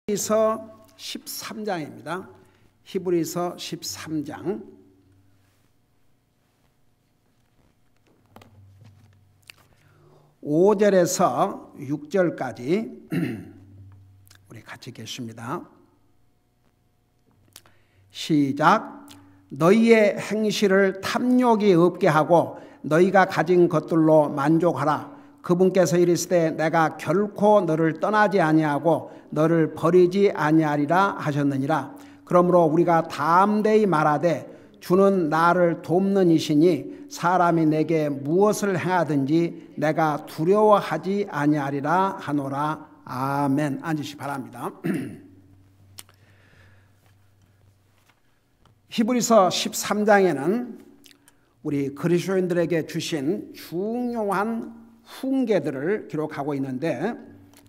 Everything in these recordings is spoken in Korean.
히브리서 13장입니다. 히브리서 13장 5절에서 6절까지 우리 같이 읽겠습니다. 시작. 너희의 행실을 탐욕이 없게 하고 너희가 가진 것들로 만족하라. 그분께서 이르시되 내가 결코 너를 떠나지 아니하고 너를 버리지 아니하리라 하셨느니라. 그러므로 우리가 담대히 말하되 주는 나를 돕는 이시니 사람이 내게 무엇을 행하든지 내가 두려워하지 아니하리라 하노라. 아멘. 앉으시기 바랍니다. 히브리서 13장에는 우리 그리스도인들에게 주신 중요한 훈계들을 기록하고 있는데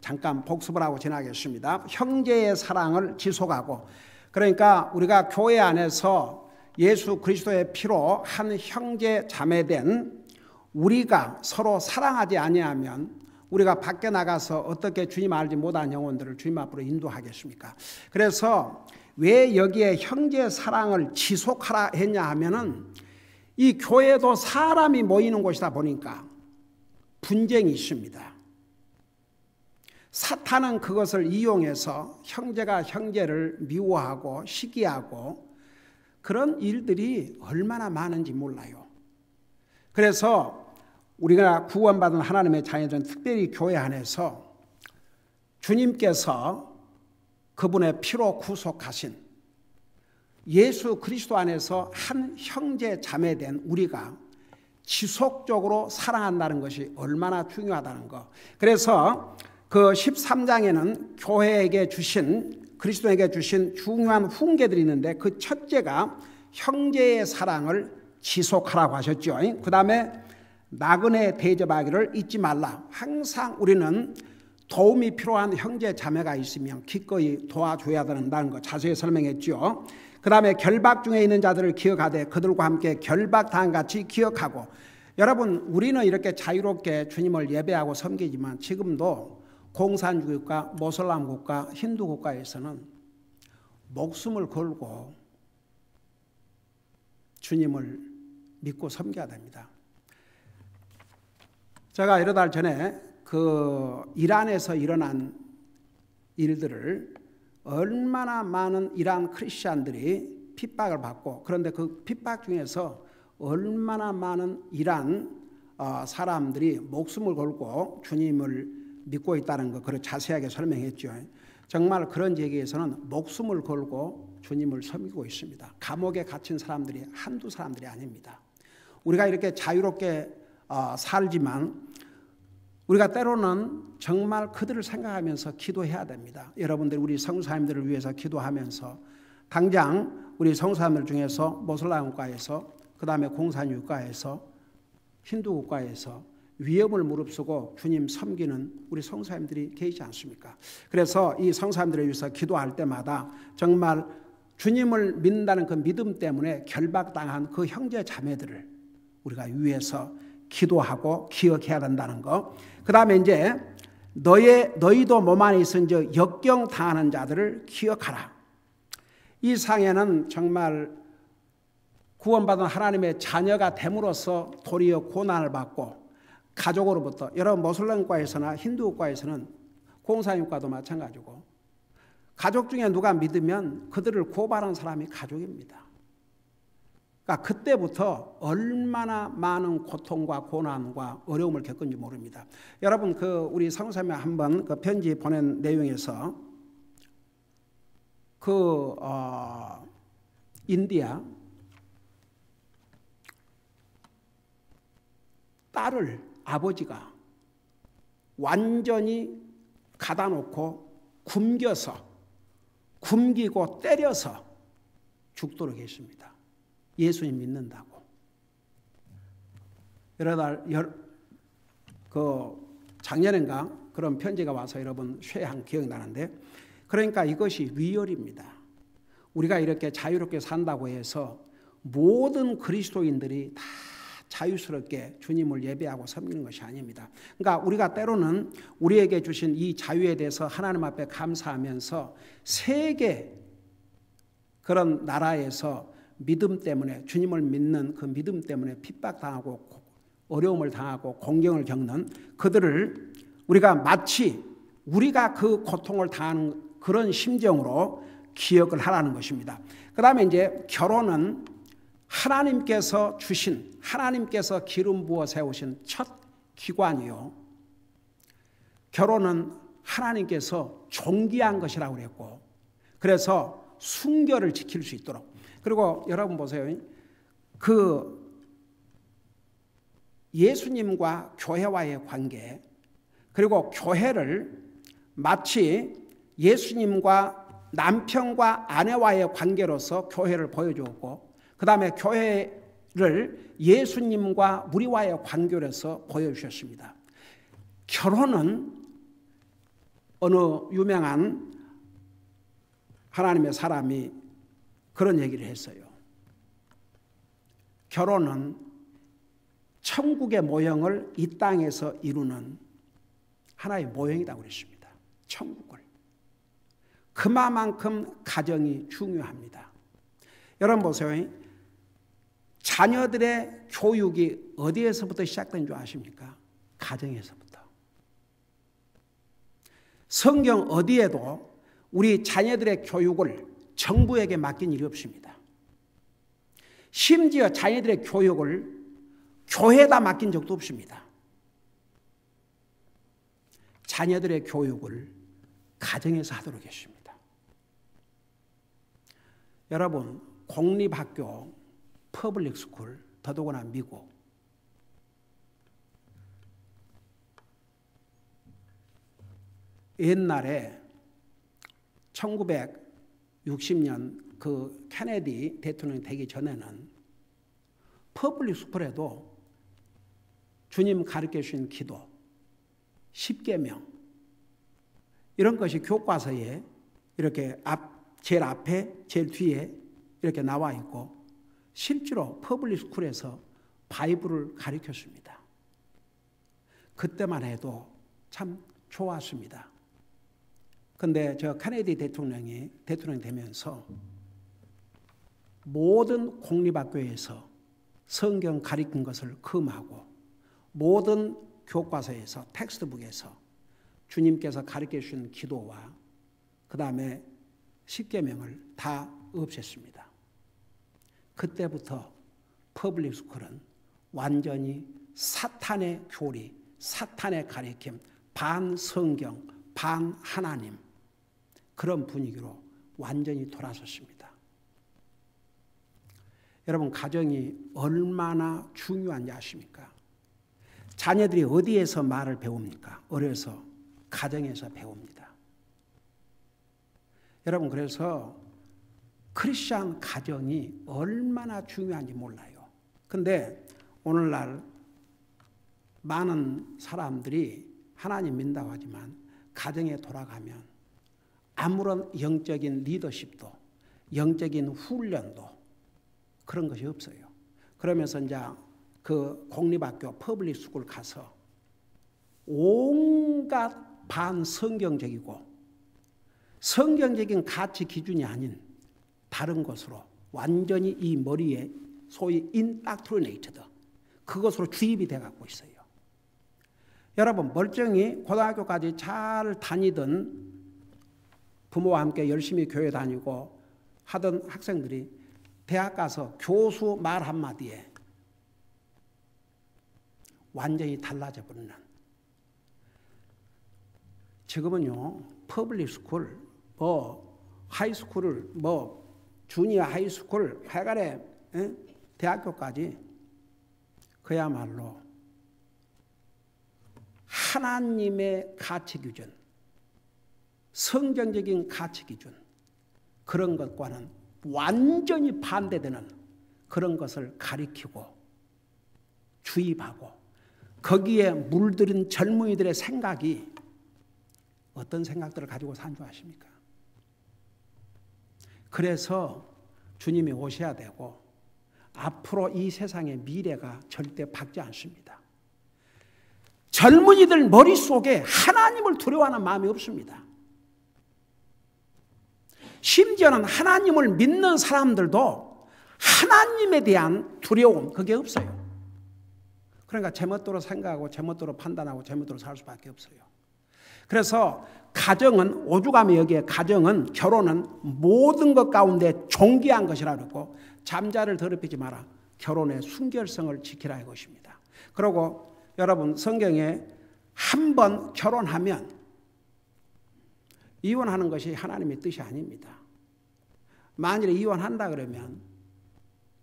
잠깐 복습을 하고 지나겠습니다. 형제의 사랑을 지속하고, 그러니까 우리가 교회 안에서 예수 그리스도의 피로 한 형제 자매된 우리가 서로 사랑하지 아니하면 우리가 밖에 나가서 어떻게 주님 알지 못한 영혼들을 주님 앞으로 인도하겠습니까? 그래서 왜 여기에 형제 사랑을 지속하라 했냐 하면은 이 교회도 사람이 모이는 곳이다 보니까 분쟁이 있습니다. 사탄은 그것을 이용해서 형제가 형제를 미워하고 시기하고 그런 일들이 얼마나 많은지 몰라요. 그래서 우리가 구원받은 하나님의 자녀들은 특별히 교회 안에서 주님께서 그분의 피로 구속하신 예수 그리스도 안에서 한 형제 자매된 우리가 지속적으로 사랑한다는 것이 얼마나 중요하다는 것. 그래서 그 13장에는 교회에게 주신, 그리스도에게 주신 중요한 훈계들이 있는데 그 첫째가 형제의 사랑을 지속하라고 하셨죠. 그 다음에 나그네 대접하기를 잊지 말라. 항상 우리는 도움이 필요한 형제 자매가 있으면 기꺼이 도와줘야 된다는 거 자세히 설명했죠. 그 다음에 결박 중에 있는 자들을 기억하되 그들과 함께 결박당한 같이 기억하고. 여러분, 우리는 이렇게 자유롭게 주님을 예배하고 섬기지만 지금도 공산주의 국가, 모슬람 국가, 힌두 국가에서는 목숨을 걸고 주님을 믿고 섬겨야 됩니다. 제가 여러 달 전에 그 이란에서 일어난 일들을 얼마나 많은 이란 크리스찬들이 핍박을 받고, 그런데 그 핍박 중에서 얼마나 많은 이란 사람들이 목숨을 걸고 주님을 믿고 있다는 거, 그걸 자세하게 설명했죠. 정말 그런 지역에서는 목숨을 걸고 주님을 섬기고 있습니다. 감옥에 갇힌 사람들이 한두 사람들이 아닙니다. 우리가 이렇게 자유롭게 살지만 우리가 때로는 정말 그들을 생각하면서 기도해야 됩니다. 여러분들 우리 성사님들을 위해서 기도하면서 당장 우리 성사님들 중에서 모슬람 국가에서, 그 다음에 공산주의 국가에서, 힌두 국가에서 위험을 무릅쓰고 주님 섬기는 우리 성사님들이 계시지 않습니까? 그래서 이 성사님들을 위해서 기도할 때마다 정말 주님을 믿는다는 그 믿음 때문에 결박당한 그 형제 자매들을 우리가 위해서 기도하고 기억해야 된다는 거. 그 다음에 이제 너희도 몸 안에 있은즉 역경당하는 자들을 기억하라. 이 상에는 정말 구원받은 하나님의 자녀가 됨으로써 도리어 고난을 받고, 가족으로부터, 여러분 모슬렘과에서나 힌두국가에서는 공산국가도 마찬가지고 가족 중에 누가 믿으면 그들을 고발하는 사람이 가족입니다. 그러니까 그때부터 얼마나 많은 고통과 고난과 어려움을 겪은지 모릅니다. 여러분 그 우리 성사님이 한번 그 편지 보낸 내용에서 그 인디아 딸을 아버지가 완전히 가다 놓고 굶기고 때려서 죽도록 했습니다. 예수님 믿는다고. 여러 달 작년인가 그런 편지가 와서 여러분 쇠한 기억이 나는데, 그러니까 이것이 리얼입니다. 우리가 이렇게 자유롭게 산다고 해서 모든 그리스도인들이 다 자유스럽게 주님을 예배하고 섬기는 것이 아닙니다. 그러니까 우리가 때로는 우리에게 주신 이 자유에 대해서 하나님 앞에 감사하면서 세계 그런 나라에서 믿음 때문에 주님을 믿는 그 믿음 때문에 핍박당하고 어려움을 당하고 공경을 겪는 그들을 우리가 마치 우리가 그 고통을 당하는 그런 심정으로 기억을 하라는 것입니다. 그 다음에 이제 결혼은 하나님께서 주신, 하나님께서 기름 부어 세우신 첫 기관이요. 결혼은 하나님께서 존귀한 것이라고 그랬고, 그래서 순결을 지킬 수 있도록. 그리고 여러분 보세요. 그 예수님과 교회와의 관계, 그리고 교회를 마치 예수님과 남편과 아내와의 관계로서 교회를 보여주었고, 그 다음에 교회를 예수님과 우리와의 관계로서 보여주셨습니다. 결혼은 어느 유명한 하나님의 사람이 그런 얘기를 했어요. 결혼은 천국의 모형을 이 땅에서 이루는 하나의 모형이라고 그랬습니다. 천국을. 그만큼 가정이 중요합니다. 여러분 보세요. 자녀들의 교육이 어디에서부터 시작된 줄 아십니까? 가정에서부터. 성경 어디에도 우리 자녀들의 교육을 정부에게 맡긴 일이 없습니다. 심지어 자녀들의 교육을 교회에다 맡긴 적도 없습니다. 자녀들의 교육을 가정에서 하도록 했습니다. 여러분, 공립학교, 퍼블릭 스쿨, 더더구나 미국, 옛날에 1960년 그 케네디 대통령이 되기 전에는 퍼블릭 스쿨에도 주님 가르쳐 주신 기도, 10계명 이런 것이 교과서에 이렇게 제일 앞에 제일 뒤에 이렇게 나와 있고, 실제로 퍼블릭 스쿨에서 바이블을 가르쳤습니다. 그때만 해도 참 좋았습니다. 그런데 저 케네디 대통령이 되면서 모든 공립학교에서 성경 가르친 것을 금하고, 모든 교과서에서 텍스트북에서 주님께서 가르쳐 주신 기도와 그 다음에 10계명을 다 없앴습니다. 그때부터 퍼블릭 스쿨은 완전히 사탄의 교리, 사탄의 가르침, 반 성경, 반 하나님, 그런 분위기로 완전히 돌아섰습니다. 여러분, 가정이 얼마나 중요한지 아십니까? 자녀들이 어디에서 말을 배웁니까? 어려서 가정에서 배웁니다. 여러분, 그래서 크리스찬 가정이 얼마나 중요한지 몰라요. 근데 오늘날 많은 사람들이 하나님 믿는다고 하지만 가정에 돌아가면 아무런 영적인 리더십도, 영적인 훈련도 그런 것이 없어요. 그러면서 이제 그 공립학교 퍼블릭 스쿨 가서 온갖 반성경적이고 성경적인 가치 기준이 아닌 다른 것으로 완전히 이 머리에 소위 indoctrinated, 그것으로 주입이 돼갖고 있어요. 여러분, 멀쩡히 고등학교까지 잘 다니던 부모와 함께 열심히 교회 다니고 하던 학생들이 대학 가서 교수 말 한마디에 완전히 달라져 버리는. 지금은요, 퍼블릭 스쿨, 하이스쿨을, 주니어 하이스쿨, 하여간에 대학교까지 그야말로 하나님의 가치 기준, 성경적인 가치 기준, 그런 것과는 완전히 반대되는 그런 것을 가리키고 주입하고, 거기에 물들인 젊은이들의 생각이 어떤 생각들을 가지고 산 줄 아십니까? 그래서 주님이 오셔야 되고 앞으로 이 세상의 미래가 절대 밝지 않습니다. 젊은이들 머릿속에 하나님을 두려워하는 마음이 없습니다. 심지어는 하나님을 믿는 사람들도 하나님에 대한 두려움, 그게 없어요. 그러니까 제멋대로 생각하고 제멋대로 판단하고 제멋대로 살 수밖에 없어요. 그래서 가정은, 오죽하면 여기에 가정은, 결혼은 모든 것 가운데 존귀한 것이라 그랬고, 잠자를 더럽히지 마라, 결혼의 순결성을 지키라 이것입니다. 그리고 여러분, 성경에 한 번 결혼하면 이혼하는 것이 하나님의 뜻이 아닙니다. 만일에 이혼한다 그러면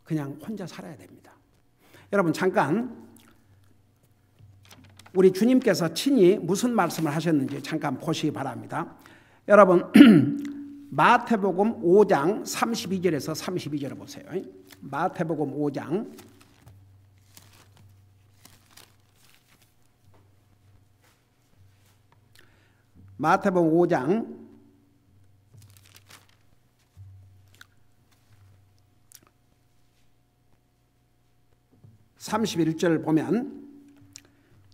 그냥 혼자 살아야 됩니다. 여러분, 잠깐 우리 주님께서 친히 무슨 말씀을 하셨는지 잠깐 보시기 바랍니다. 여러분, 마태복음 5장 32절에서 32절을 보세요. 마태복음 5장 마태복음 5장 31절 보면,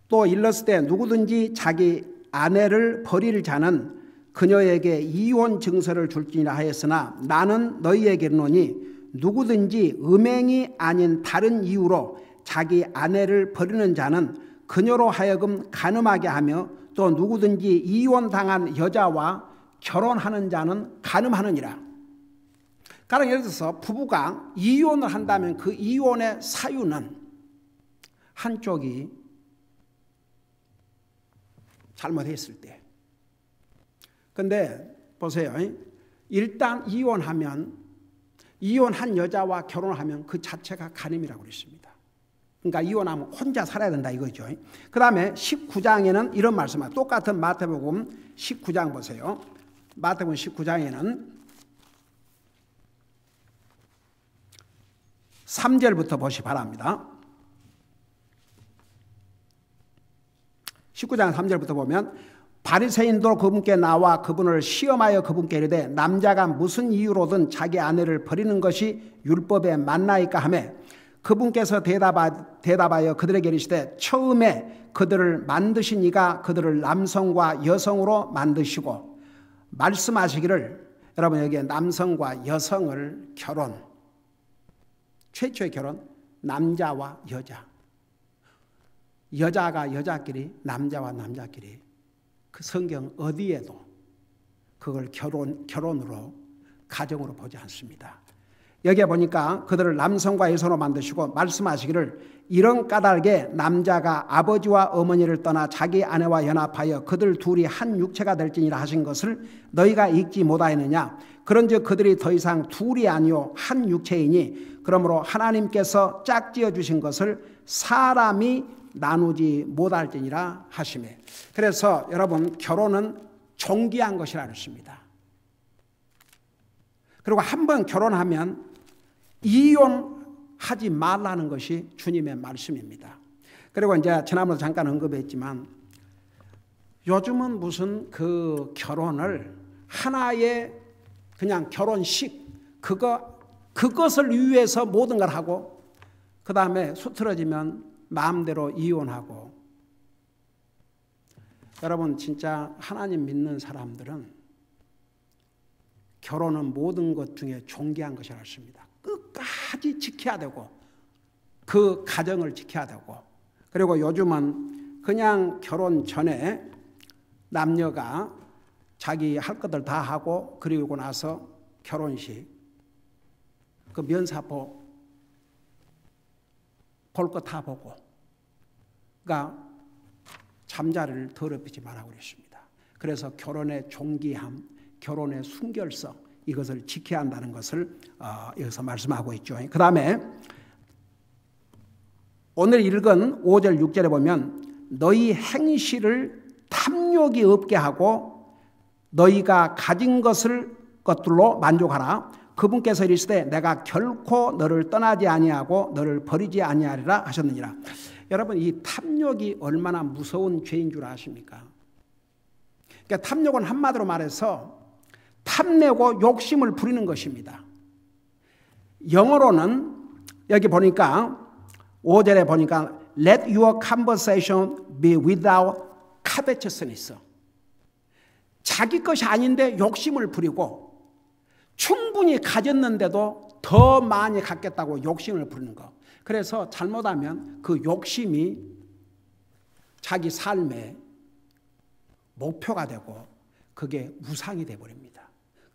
또 일렀을 때 누구든지 자기 아내를 버릴 자는 그녀에게 이혼 증서를 줄지니라 하였으나 나는 너희에게 이르노니 누구든지 음행이 아닌 다른 이유로 자기 아내를 버리는 자는 그녀로 하여금 간음하게 하며 또 누구든지 이혼당한 여자와 결혼하는 자는 간음하느니라. 가령 예를 들어서 부부가 이혼을 한다면 그 이혼의 사유는 한쪽이 잘못했을 때. 근데 보세요. 일단 이혼하면, 이혼한 여자와 결혼하면 그 자체가 간음이라고 그랬습니다. 그러니까 이혼하면 혼자 살아야 된다 이거죠. 그 다음에 19장에는 이런 말씀을, 똑같은 마태복음 19장 보세요. 마태복음 19장에는 3절부터 보시기 바랍니다. 19장 3절부터 보면, 바리새인도 그분께 나와 그분을 시험하여 그분께 이르되 남자가 무슨 이유로든 자기 아내를 버리는 것이 율법에 맞나이까 하매, 그분께서 대답하여 그들에게 이르시되 처음에 그들을 만드신 이가 그들을 남성과 여성으로 만드시고 말씀하시기를, 여러분 여기에 남성과 여성을 결혼, 최초의 결혼, 남자와 여자, 여자가 여자끼리, 남자와 남자끼리, 그 성경 어디에도 그걸 결혼으로, 가정으로 보지 않습니다. 여기에 보니까 그들을 남성과 여성으로 만드시고 말씀하시기를, 이런 까닭에 남자가 아버지와 어머니를 떠나 자기 아내와 연합하여 그들 둘이 한 육체가 될지니라 하신 것을 너희가 읽지 못하였느냐. 그런즉 그들이 더 이상 둘이 아니요 한 육체이니 그러므로 하나님께서 짝지어 주신 것을 사람이 나누지 못할지니라 하시매. 그래서 여러분, 결혼은 존귀한 것이라 그랬습니다. 그리고 한번 결혼하면 이혼하지 말라는 것이 주님의 말씀입니다. 그리고 이제 지난번에 잠깐 언급했지만, 요즘은 무슨 그 결혼을 하나의 그냥 결혼식, 그것을 위해서 모든 걸 하고, 그 다음에 수틀어지면 마음대로 이혼하고. 여러분, 진짜 하나님 믿는 사람들은 결혼은 모든 것 중에 존귀한 것이라 했습니다. 끝까지 지켜야 되고, 그 가정을 지켜야 되고. 그리고 요즘은 그냥 결혼 전에 남녀가 자기 할 것들 다 하고, 그리고 나서 결혼식, 그 면사포 볼 거 다 보고, 그러니까 잠자리를 더럽히지 말라고 그랬습니다. 그래서 결혼의 존귀함, 결혼의 순결성, 이것을 지켜야 한다는 것을 여기서 말씀하고 있죠. 그 다음에 오늘 읽은 5절 6절에 보면, 너희 행실을 탐욕이 없게 하고 너희가 가진 것들로 만족하라. 그분께서 이르시되 내가 결코 너를 떠나지 아니하고 너를 버리지 아니하리라 하셨느니라. 여러분, 이 탐욕이 얼마나 무서운 죄인 줄 아십니까? 그러니까 탐욕은 한마디로 말해서 탐내고 욕심을 부리는 것입니다. 영어로는 여기 보니까 5절에 보니까 Let your conversation be without covetousness. 자기 것이 아닌데 욕심을 부리고 충분히 가졌는데도 더 많이 갖겠다고 욕심을 부리는 거. 그래서 잘못하면 그 욕심이 자기 삶의 목표가 되고 그게 우상이 되어버립니다.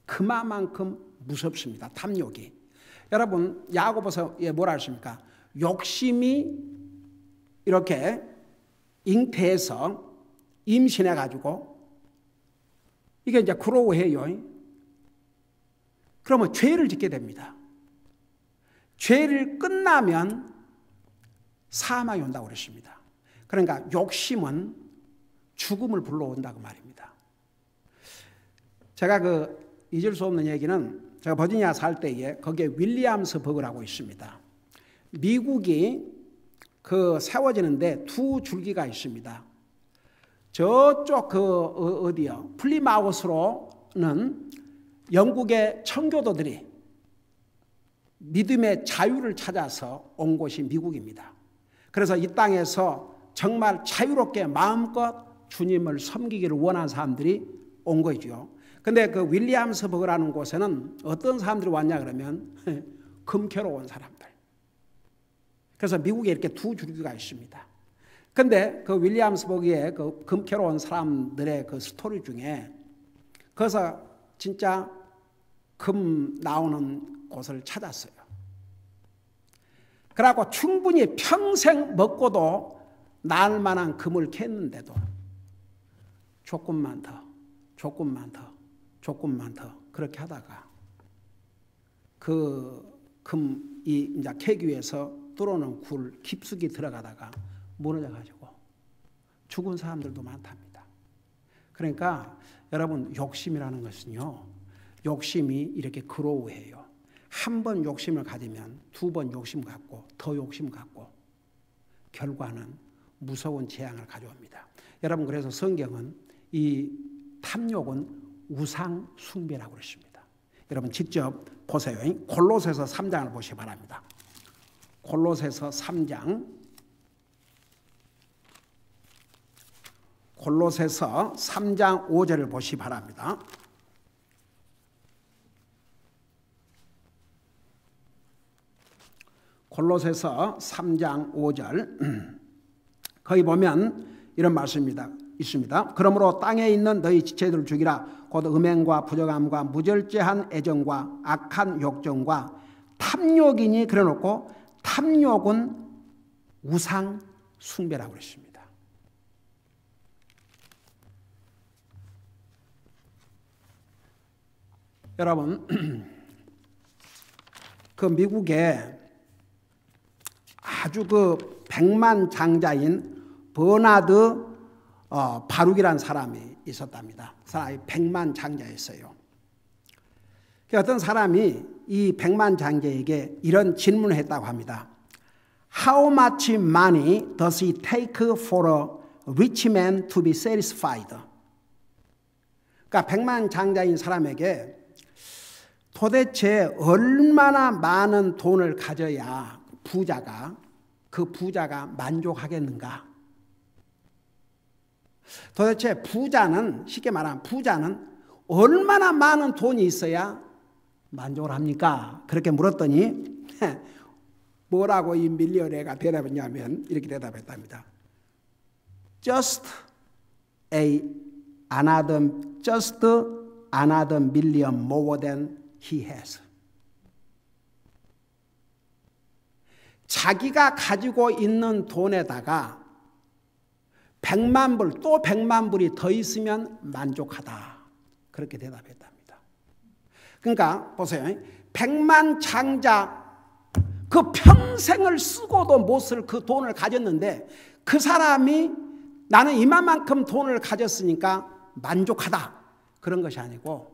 그만큼 무섭습니다. 탐욕이. 여러분 야고보서에 뭐라 하십니까? 욕심이 이렇게 잉태해서 임신해가지고 이게 이제 그로우해요. 그러면 죄를 짓게 됩니다. 죄를 끝나면 사망이 온다고 그랬습니다. 그러니까 욕심은 죽음을 불러온다고 말입니다. 제가 잊을 수 없는 얘기는 제가 버지니아 살 때에 거기에 윌리엄스 버그라고 있습니다. 미국이 세워지는데 두 줄기가 있습니다. 저쪽 어디요? 플리마우스로는 영국의 청교도들이 믿음의 자유를 찾아서 온 곳이 미국입니다. 그래서 이 땅에서 정말 자유롭게 마음껏 주님을 섬기기를 원하는 사람들이 온 거죠. 근데 윌리엄스버그라는 곳에는 어떤 사람들이 왔냐 그러면 금캐로 온 사람들. 그래서 미국에 이렇게 두 줄기가 있습니다. 근데 윌리엄스버그의 금캐로 온 사람들의 스토리 중에 거기서 진짜 금 나오는 곳을 찾았어요. 그래갖고 충분히 평생 먹고도 나을 만한 금을 캤는데도 조금만 더 그렇게 하다가 금이 이제 캐기 위해서 뚫어놓은 굴 깊숙이 들어가다가 무너져가지고 죽은 사람들도 많답니다. 그러니까 여러분 욕심이라는 것은요, 욕심이 이렇게 그로우해요. 한 번 욕심을 가지면 두 번 욕심 갖고 더 욕심 갖고 결과는 무서운 재앙을 가져옵니다. 여러분 그래서 성경은 이 탐욕은 우상 숭배라고 그랬습니다. 여러분 직접 보세요. 골로새서 3장을 보시기 바랍니다. 골로새서 3장 5절을 보시기 바랍니다. 골로새서 3장 5절 거기 보면 이런 말씀입니다. 있습니다. 그러므로 땅에 있는 너희 지체들을 죽이라. 곧 음행과 부정함과 무절제한 애정과 악한 욕정과 탐욕이니 그래놓고 탐욕은 우상 숭배라고 그랬습니다. 여러분 미국에 아주 백만장자인 버나드 바룩이라는 사람이 있었답니다. 사람이 백만장자였어요. 어떤 사람이 이 백만장자에게 이런 질문을 했다고 합니다. How much money does it take for a rich man to be satisfied? 그러니까 백만장자인 사람에게 도대체 얼마나 많은 돈을 가져야 그 부자가 만족하겠는가? 도대체 쉽게 말하면 부자는 얼마나 많은 돈이 있어야 만족을 합니까? 그렇게 물었더니 뭐라고 이 밀리언어가 대답했냐면 이렇게 대답했답니다. Just another million more than he has. 자기가 가지고 있는 돈에다가 100만 불, 또 100만 불이 더 있으면 만족하다. 그렇게 대답했답니다. 그러니까 보세요. 100만 장자, 그 평생을 쓰고도 못 쓸 그 돈을 가졌는데 그 사람이 나는 이만큼 돈을 가졌으니까 만족하다. 그런 것이 아니고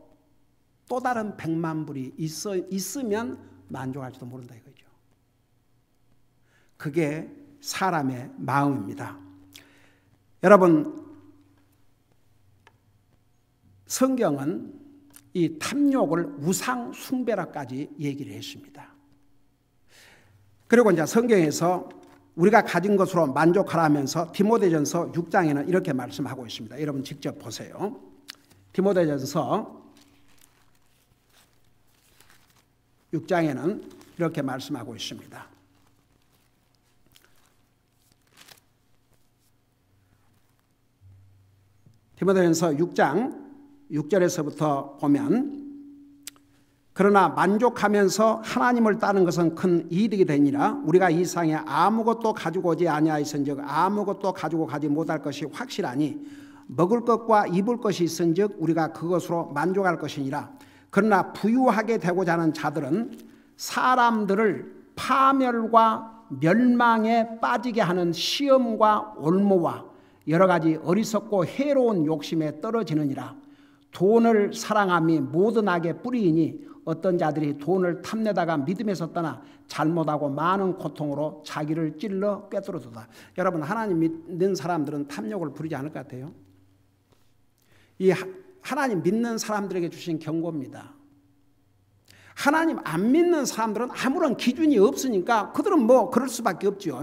또 다른 100만 불이 있으면 만족할지도 모른다 이거죠. 그게 사람의 마음입니다. 여러분, 성경은 이 탐욕을 우상 숭배라까지 얘기를 했습니다. 그리고 이제 성경에서 우리가 가진 것으로 만족하라면서 디모데전서 6장에는 이렇게 말씀하고 있습니다. 여러분 직접 보세요. 디모데전서 6장에는 이렇게 말씀하고 있습니다. 디모데전서 6장 6절에서부터 보면 그러나 만족하면서 하나님을 따르는 것은 큰 이득이 되니라. 우리가 이 세상에 아무것도 가지고 오지 아니하였은즉 아무것도 가지고 가지 못할 것이 확실하니 먹을 것과 입을 것이 있은즉 우리가 그것으로 만족할 것이니라. 그러나 부유하게 되고자 하는 자들은 사람들을 파멸과 멸망에 빠지게 하는 시험과 올무와 여러 가지 어리석고 해로운 욕심에 떨어지느니라. 돈을 사랑함이 모든 악의 뿌리이니 어떤 자들이 돈을 탐내다가 믿음에서 떠나 잘못하고 많은 고통으로 자기를 찔러 꿰뚫어도다. 여러분 하나님 믿는 사람들은 탐욕을 부리지 않을 것 같아요. 이 하나님 믿는 사람들에게 주신 경고입니다. 하나님 안 믿는 사람들은 아무런 기준이 없으니까 그들은 뭐 그럴 수밖에 없죠.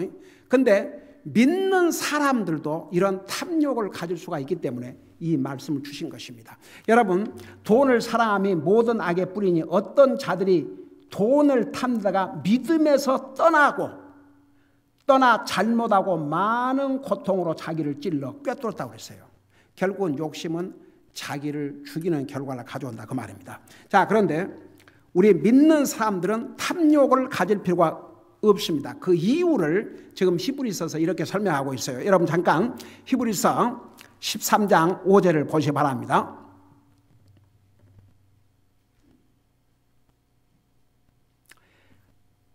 그런데 믿는 사람들도 이런 탐욕을 가질 수가 있기 때문에 이 말씀을 주신 것입니다. 여러분 돈을 사랑함이 모든 악의 뿌리니 어떤 자들이 돈을 탐다가 믿음에서 떠나 잘못하고 많은 고통으로 자기를 찔러 꿰뚫었다고 그랬어요. 결국은 욕심은 자기를 죽이는 결과를 가져온다 그 말입니다. 자, 그런데 우리 믿는 사람들은 탐욕을 가질 필요가 없습니다. 그 이유를 지금 히브리서에서 이렇게 설명하고 있어요. 여러분 잠깐 히브리서 13장 5절을 보시기 바랍니다.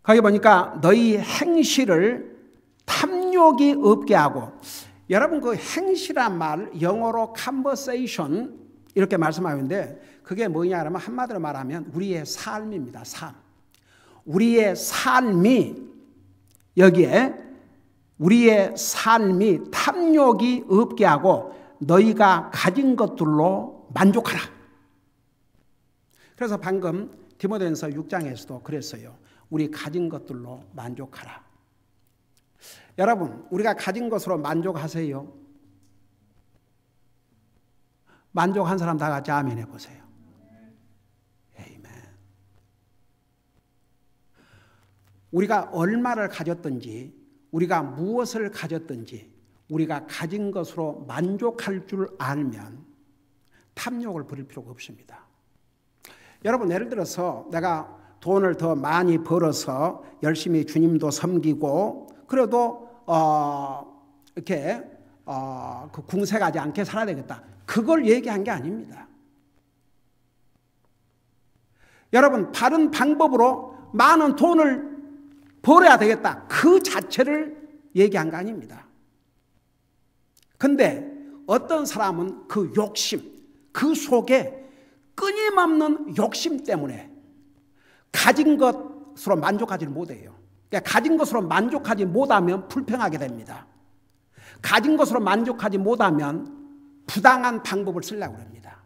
거기 보니까 너희 행실을 탐욕이 없게 하고, 여러분 그 행실한 말 영어로 conversation 이렇게 말씀하는데 그게 뭐냐 하면 한마디로 말하면 우리의 삶입니다. 삶. 우리의 삶이 여기에 우리의 삶이 탐욕이 없게 하고 너희가 가진 것들로 만족하라. 그래서 방금 디모데전서 6장에서도 그랬어요. 우리 가진 것들로 만족하라. 여러분 우리가 가진 것으로 만족하세요? 만족한 사람 다 같이 아멘 해보세요. 아멘. 우리가 얼마를 가졌든지 우리가 무엇을 가졌든지 우리가 가진 것으로 만족할 줄 알면 탐욕을 부릴 필요가 없습니다. 여러분 예를 들어서 내가 돈을 더 많이 벌어서 열심히 주님도 섬기고 그래도 이렇게 그 궁색하지 않게 살아야 되겠다. 그걸 얘기한 게 아닙니다. 여러분 바른 방법으로 많은 돈을 벌어야 되겠다. 그 자체를 얘기한 거 아닙니다. 근데 어떤 사람은 그 욕심, 그 속에 끊임없는 욕심 때문에 가진 것으로 만족하지 못해요. 그러니까 가진 것으로 만족하지 못하면 불평하게 됩니다. 가진 것으로 만족하지 못하면 부당한 방법을 쓰려고 합니다.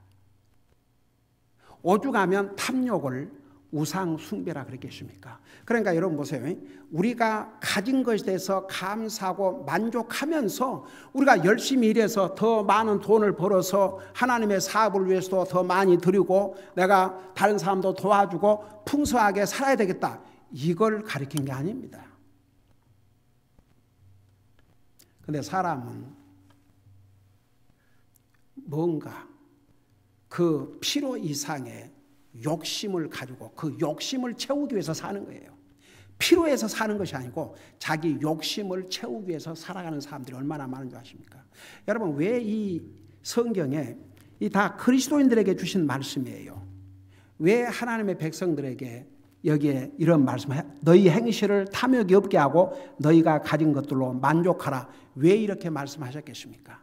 오죽하면 탐욕을 우상 숭배라 그랬겠습니까? 그러니까 여러분 보세요. 우리가 가진 것에 대해서 감사하고 만족하면서 우리가 열심히 일해서 더 많은 돈을 벌어서 하나님의 사업을 위해서도 더 많이 드리고 내가 다른 사람도 도와주고 풍성하게 살아야 되겠다. 이걸 가리킨 게 아닙니다. 그런데 사람은 뭔가 그 필요 이상의 욕심을 가지고 그 욕심을 채우기 위해서 사는 거예요. 필요해서 사는 것이 아니고 자기 욕심을 채우기 위해서 살아가는 사람들이 얼마나 많은 줄 아십니까? 여러분 왜 이 성경에 이 다 그리스도인들에게 주신 말씀이에요. 왜 하나님의 백성들에게 여기에 이런 말씀을 너희 행실을 탐욕이 없게 하고 너희가 가진 것들로 만족하라. 왜 이렇게 말씀하셨겠습니까?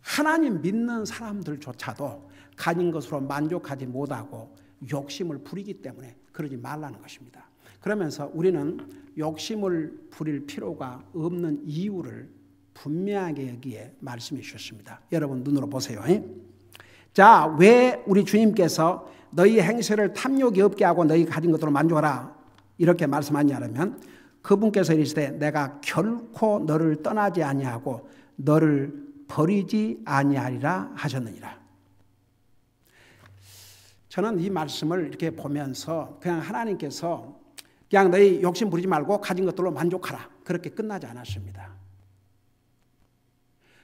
하나님 믿는 사람들조차도 가진 것으로 만족하지 못하고 욕심을 부리기 때문에 그러지 말라는 것입니다. 그러면서 우리는 욕심을 부릴 필요가 없는 이유를 분명하게 여기에 말씀해 주셨습니다. 여러분 눈으로 보세요. 자, 왜 우리 주님께서 너희 행실을 탐욕이 없게 하고 너희 가진 것으로 만족하라 이렇게 말씀하냐면 그분께서 이르시되 내가 결코 너를 떠나지 아니하고 너를 버리지 아니하리라 하셨느니라. 저는 이 말씀을 이렇게 보면서 그냥 하나님께서 그냥 너희 욕심 부리지 말고 가진 것들로 만족하라, 그렇게 끝나지 않았습니다.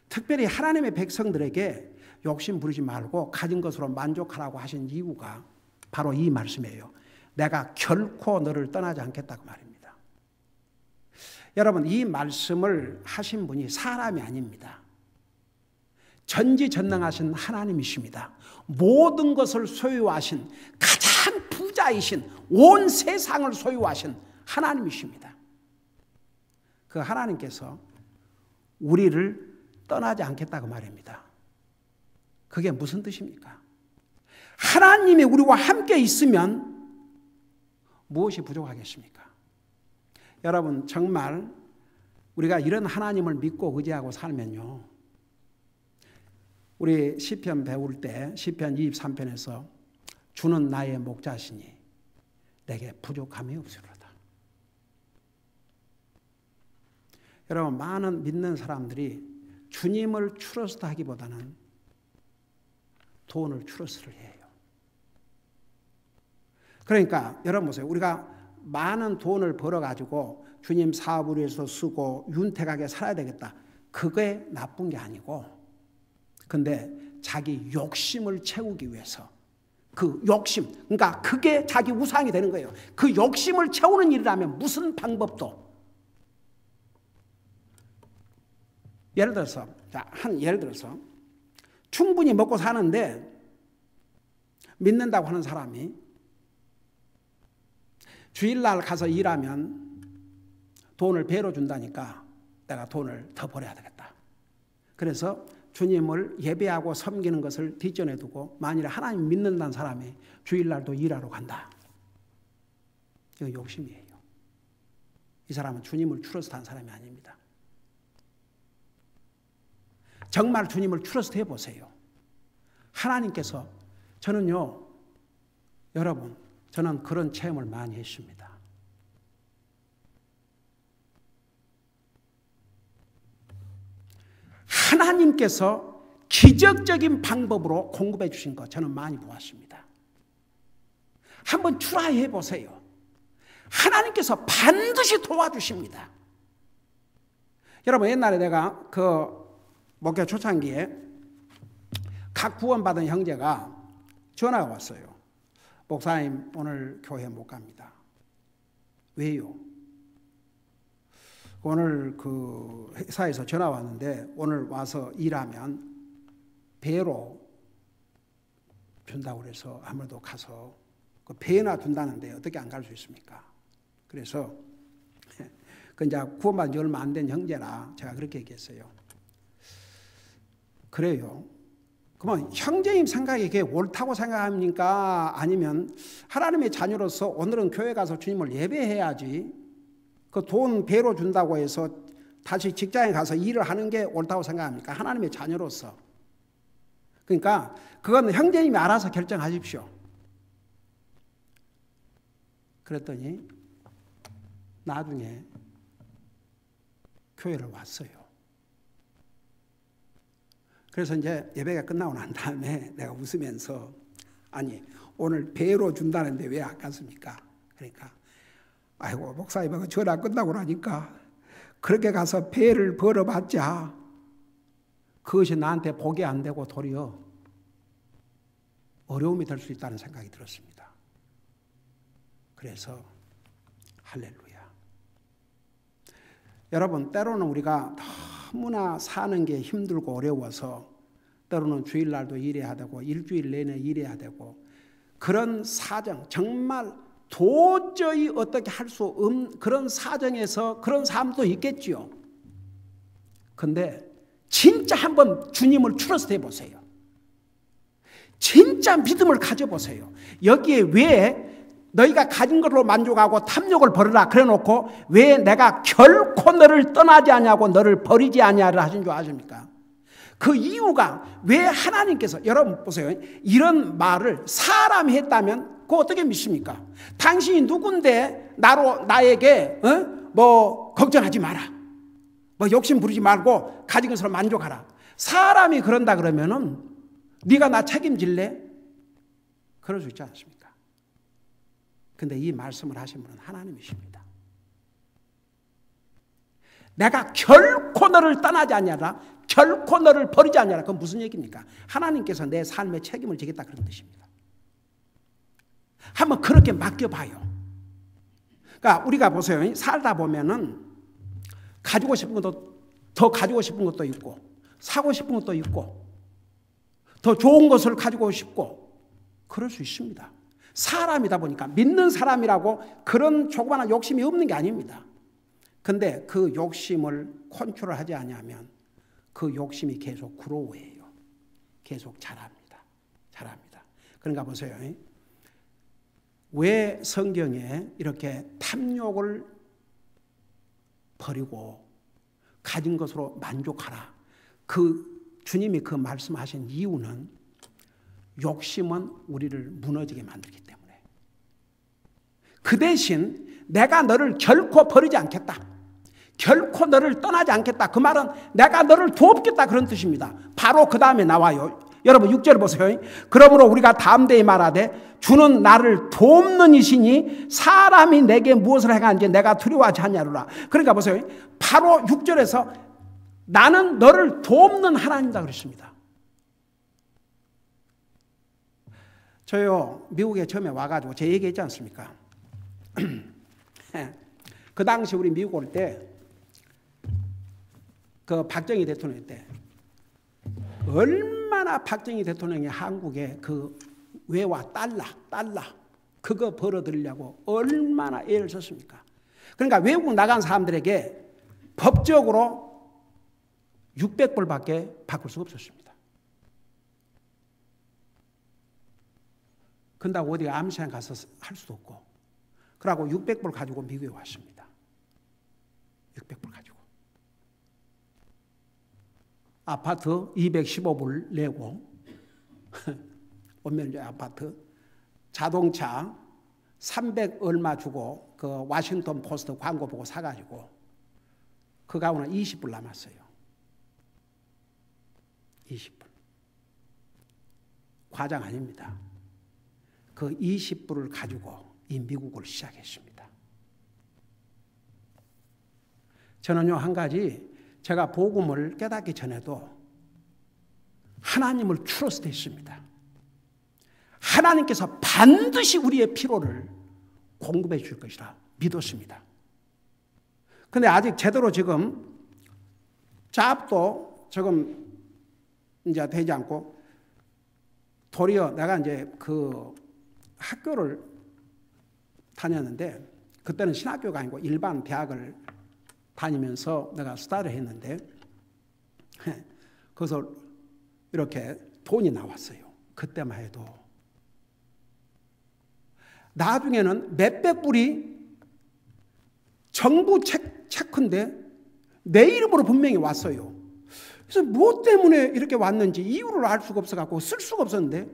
특별히 하나님의 백성들에게 욕심 부리지 말고 가진 것으로 만족하라고 하신 이유가 바로 이 말씀이에요. 내가 결코 너를 떠나지 않겠다고 말입니다. 여러분, 이 말씀을 하신 분이 사람이 아닙니다. 전지전능하신 하나님이십니다. 모든 것을 소유하신 가장 부자이신, 온 세상을 소유하신 하나님이십니다. 그 하나님께서 우리를 떠나지 않겠다고 말입니다. 그게 무슨 뜻입니까? 하나님이 우리와 함께 있으면 무엇이 부족하겠습니까? 여러분, 정말 우리가 이런 하나님을 믿고 의지하고 살면요, 우리 시편 배울 때 시편 23편에서 주는 나의 목자시니 내게 부족함이 없으리로다. 여러분, 많은 믿는 사람들이 주님을 트러스트 하기보다는 돈을 트러스트를 해요. 그러니까 여러분 보세요. 우리가 많은 돈을 벌어가지고 주님 사업을 위해서 쓰고 윤택하게 살아야 되겠다, 그게 나쁜 게 아니고, 근데 자기 욕심을 채우기 위해서, 그 욕심, 그러니까 그게 자기 우상이 되는 거예요. 그 욕심을 채우는 일이라면 무슨 방법도, 예를 들어서 충분히 먹고 사는데 믿는다고 하는 사람이 주일날 가서 일하면 돈을 배로 준다니까 내가 돈을 더 벌어야 되겠다. 그래서 주님을 예배하고 섬기는 것을 뒷전에 두고 만일에 하나님 믿는다는 사람이 주일날도 일하러 간다. 이거 욕심이에요. 이 사람은 주님을 트러스트한 사람이 아닙니다. 정말 주님을 트러스트 해보세요. 하나님께서, 저는요, 여러분, 저는 그런 체험을 많이 했습니다. 하나님께서 기적적인 방법으로 공급해 주신 것 저는 많이 보았습니다. 한번 트라이 해보세요. 하나님께서 반드시 도와주십니다. 여러분, 옛날에 내가 그 목회 초창기에 각 구원받은 형제가 전화가 왔어요. 목사님, 오늘 교회 못 갑니다. 왜요? 오늘 그 회사에서 전화 왔는데 오늘 와서 일하면 배로 준다고 그래서 아무래도 가서 그 배나 준다는데 어떻게 안 갈 수 있습니까? 그래서 그 이제 구원받은 지 얼마 안 된 형제라 제가 그렇게 얘기했어요. 그래요. 그러면 형제님 생각이 그게 옳다고 생각합니까? 아니면 하나님의 자녀로서 오늘은 교회 가서 주님을 예배해야지, 그 돈 배로 준다고 해서 다시 직장에 가서 일을 하는 게 옳다고 생각합니까? 하나님의 자녀로서. 그러니까 그건 형제님이 알아서 결정하십시오. 그랬더니 나중에 교회를 왔어요. 그래서 이제 예배가 끝나고 난 다음에 내가 웃으면서, 아니 오늘 배로 준다는데 왜 안 갔습니까? 그러니까 아이고 목사님하고 전화 끝나고 나니까 그렇게 가서 배를 벌어봤자 그것이 나한테 복이 안 되고 도리어 어려움이 될 수 있다는 생각이 들었습니다. 그래서 할렐루야. 여러분, 때로는 우리가 너무나 사는 게 힘들고 어려워서 때로는 주일날도 일해야 되고 일주일 내내 일해야 되고, 그런 사정, 정말 도저히 어떻게 할 수 없는 그런 사정에서 그런 삶도 있겠지요. 근데 진짜 한번 주님을 트러스트 해보세요. 진짜 믿음을 가져보세요. 여기에 왜 너희가 가진 것으로 만족하고 탐욕을 버리라 그래놓고 왜 내가 결코 너를 떠나지 아니하고 너를 버리지 아니하리라 하신 줄 아십니까? 그 이유가 왜 하나님께서, 여러분 보세요. 이런 말을 사람이 했다면 그거 어떻게 믿습니까? 당신이 누군데 나에게 뭐 걱정하지 마라. 뭐 욕심 부리지 말고 가진 것으로 만족하라. 사람이 그런다 그러면은 네가 나 책임질래? 그럴 수 있지 않습니까? 근데 이 말씀을 하신 분은 하나님이십니다. 내가 결코 너를 떠나지 않냐라, 결코 너를 버리지 않냐라. 그건 무슨 얘기입니까? 하나님께서 내 삶에 책임을 지겠다 그런 뜻입니다. 한번 그렇게 맡겨봐요. 그러니까 우리가 보세요. 살다 보면은 가지고 싶은 것도 더 가지고 싶은 것도 있고 사고 싶은 것도 있고 더 좋은 것을 가지고 싶고 그럴 수 있습니다. 사람이다 보니까 믿는 사람이라고 그런 조그마한 욕심이 없는 게 아닙니다. 근데 그 욕심을 컨트롤하지 않으면 그 욕심이 계속 그로워해요. 계속 자랍니다. 그러니까 보세요. 왜 성경에 이렇게 탐욕을 버리고 가진 것으로 만족하라. 그 주님이 그 말씀하신 이유는 욕심은 우리를 무너지게 만들기 때문에. 그 대신 내가 너를 결코 버리지 않겠다. 결코 너를 떠나지 않겠다. 그 말은 내가 너를 돕겠다 그런 뜻입니다. 바로 그 다음에 나와요. 여러분 6절 보세요. 그러므로 우리가 담대히 말하되 주는 나를 돕는 이시니 사람이 내게 무엇을 행하는지 내가 두려워하지 않냐로라. 그러니까 보세요. 바로 6절에서 나는 너를 돕는 하나님이다 그랬습니다. 저요 미국에 처음에 와가지고 제 얘기했지 않습니까? 그 당시 우리 미국 올 때 그 박정희 대통령 때 얼마나 박정희 대통령이 한국에 그 외화 달러 그거 벌어들이려고 얼마나 애를 썼습니까? 그러니까 외국 나간 사람들에게 법적으로 600불밖에 바꿀 수가 없었습니다. 근다고 어디 암시장 가서 할 수도 없고 그러고 600불 가지고 미국에 왔습니다. 600불 가지고 아파트 215불 내고 원면제 아파트 자동차 300 얼마 주고 그 워싱턴 포스트 광고 보고 사가지고 그 가구는 20불 남았어요. 20불. 과장 아닙니다. 그 20불을 가지고 이 미국을 시작했습니다. 저는요 한 가지 제가 복음을 깨닫기 전에도 하나님을 트러스트했습니다. 하나님께서 반드시 우리의 필요를 공급해 줄 것이라 믿었습니다. 그런데 아직 제대로 지금 잡도 지금 이제 되지 않고 도리어 내가 이제 그 학교를 다녔는데 그때는 신학교가 아니고 일반 대학을 다니면서 내가 스타를 했는데 거기서 이렇게 돈이 나왔어요. 그때만 해도. 나중에는 몇백 불이 정부 체크인데 내 이름으로 분명히 왔어요. 그래서 무엇 때문에 이렇게 왔는지 이유를 알 수가 없어갖고 쓸 수가 없었는데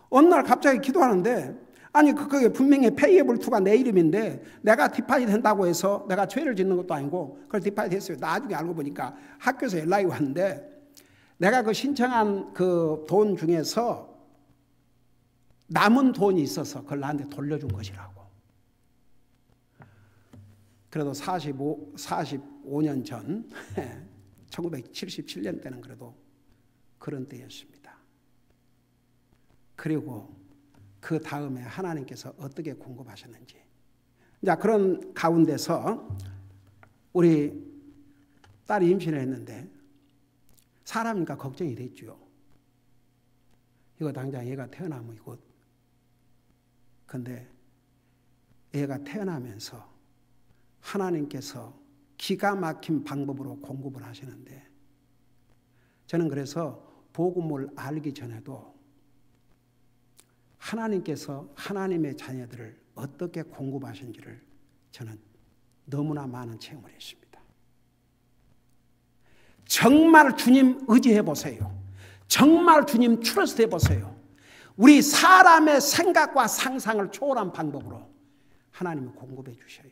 어느 날 갑자기 기도하는데 아니 그게 분명히 페이에블 투가 내 이름인데 내가 디파짓 한다고 해서 내가 죄를 짓는 것도 아니고 그걸 디파짓 했어요. 나중에 알고 보니까 학교에서 연락이 왔는데 내가 그 신청한 그 돈 중에서 남은 돈이 있어서 그걸 나한테 돌려준 것이라고. 그래도 45년 전 1977년 때는 그래도 그런 때였습니다. 그리고 그 다음에 하나님께서 어떻게 공급하셨는지. 자, 그런 가운데서 우리 딸이 임신을 했는데 사람이니까 걱정이 됐죠. 이거 당장 얘가 태어나면 이거. 근데 애가 태어나면서 하나님께서 기가 막힌 방법으로 공급을 하시는데 저는 그래서 복음을 알기 전에도 하나님께서 하나님의 자녀들을 어떻게 공급하신지를 저는 너무나 많은 체험을 했습니다. 정말 주님 의지해 보세요. 정말 주님 트러스트 해보세요. 우리 사람의 생각과 상상을 초월한 방법으로 하나님이 공급해 주셔요.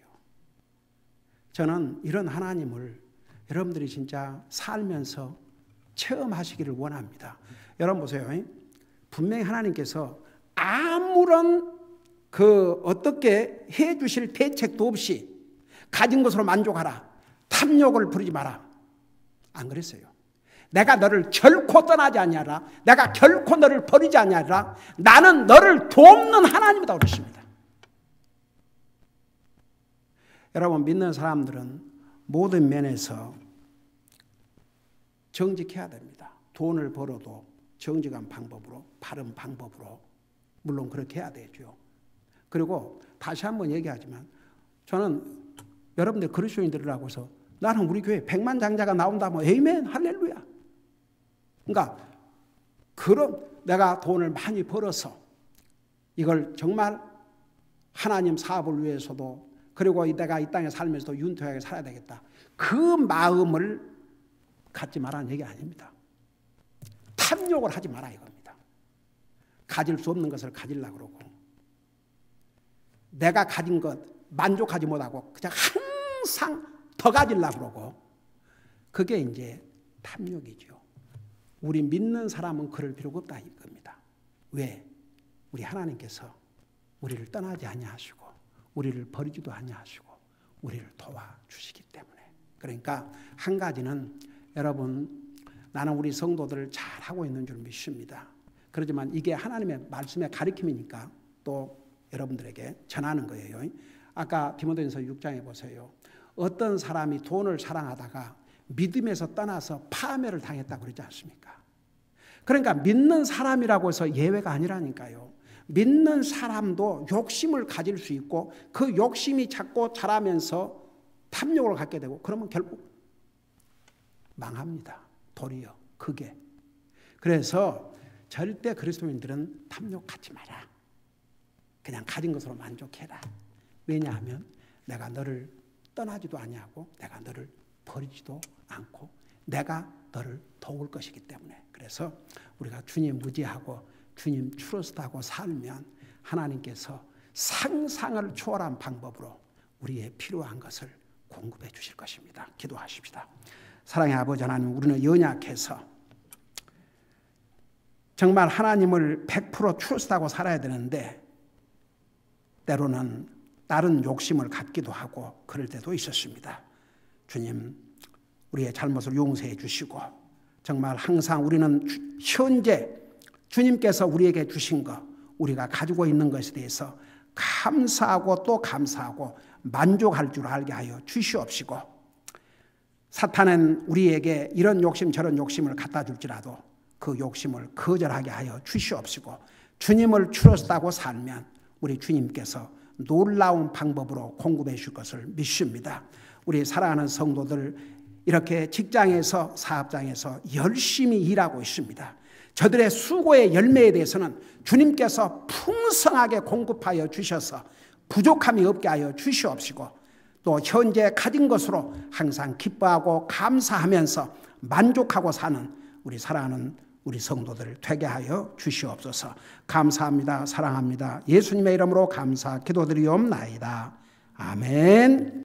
저는 이런 하나님을 여러분들이 진짜 살면서 체험하시기를 원합니다. 여러분 보세요. 분명히 하나님께서 아무런 어떻게 해 주실 대책도 없이 가진 것으로 만족하라. 탐욕을 부리지 마라. 안 그랬어요. 내가 너를 결코 떠나지 아니하라. 내가 결코 너를 버리지 아니하라. 나는 너를 돕는 하나님이다 그러십니다. 여러분 믿는 사람들은 모든 면에서 정직해야 됩니다. 돈을 벌어도 정직한 방법으로, 바른 방법으로 물론 그렇게 해야 되죠. 그리고 다시 한번 얘기하지만 저는 여러분들 그리스도인들이라고 해서 나는 우리 교회 100만 장자가 나온다 뭐 에이멘 할렐루야. 그러니까 그런 내가 돈을 많이 벌어서 이걸 정말 하나님 사업을 위해서도 그리고 내가 이 땅에 살면서도 윤택하게 살아야 되겠다. 그 마음을 갖지 말라는 얘기 아닙니다. 탐욕을 하지 마라 이겁니다. 가질 수 없는 것을 가지려고 그러고 내가 가진 것 만족하지 못하고 그냥 항상 더 가지려고 그러고 그게 이제 탐욕이죠. 우리 믿는 사람은 그럴 필요가 없다 이겁니다. 왜? 우리 하나님께서 우리를 떠나지 아니하시고 우리를 버리지도 아니하시고 우리를 도와주시기 때문에. 그러니까 한 가지는 여러분 나는 우리 성도들을 잘하고 있는 줄 믿습니다. 그렇지만 이게 하나님의 말씀의 가르침이니까 또 여러분들에게 전하는 거예요. 아까 디모데전서 6장에 보세요. 어떤 사람이 돈을 사랑하다가 믿음에서 떠나서 파멸을 당했다고 그러지 않습니까? 그러니까 믿는 사람이라고 해서 예외가 아니라니까요. 믿는 사람도 욕심을 가질 수 있고 그 욕심이 자꾸 자라면서 탐욕을 갖게 되고 그러면 결국 망합니다. 도리어 그게. 그래서 절대 그리스도인들은 탐욕하지 마라. 그냥 가진 것으로 만족해라. 왜냐하면 내가 너를 떠나지도 아니하고 내가 너를 버리지도 않고 내가 너를 도울 것이기 때문에. 그래서 우리가 주님 무지하고 주님 트러스트하고 살면 하나님께서 상상을 초월한 방법으로 우리의 필요한 것을 공급해 주실 것입니다. 기도하십시다. 사랑의 아버지 하나님, 우리는 연약해서 정말 하나님을 100% 트러스트하고 살아야 되는데 때로는 다른 욕심을 갖기도 하고 그럴 때도 있었습니다. 주님, 우리의 잘못을 용서해 주시고 정말 항상 우리는 현재 주님께서 우리에게 주신 것, 우리가 가지고 있는 것에 대해서 감사하고 또 감사하고 만족할 줄 알게 하여 주시옵시고 사탄은 우리에게 이런 욕심 저런 욕심을 갖다 줄지라도 그 욕심을 거절하게 하여 주시옵시고 주님을 트러스트하고 살면 우리 주님께서 놀라운 방법으로 공급해 줄 것을 믿습니다. 우리 사랑하는 성도들 이렇게 직장에서 사업장에서 열심히 일하고 있습니다. 저들의 수고의 열매에 대해서는 주님께서 풍성하게 공급하여 주셔서 부족함이 없게 하여 주시옵시고 또 현재 가진 것으로 항상 기뻐하고 감사하면서 만족하고 사는 우리 사랑하는 우리 성도들 되게 하여 주시옵소서. 감사합니다. 사랑합니다. 예수님의 이름으로 감사 기도드리옵나이다. 아멘.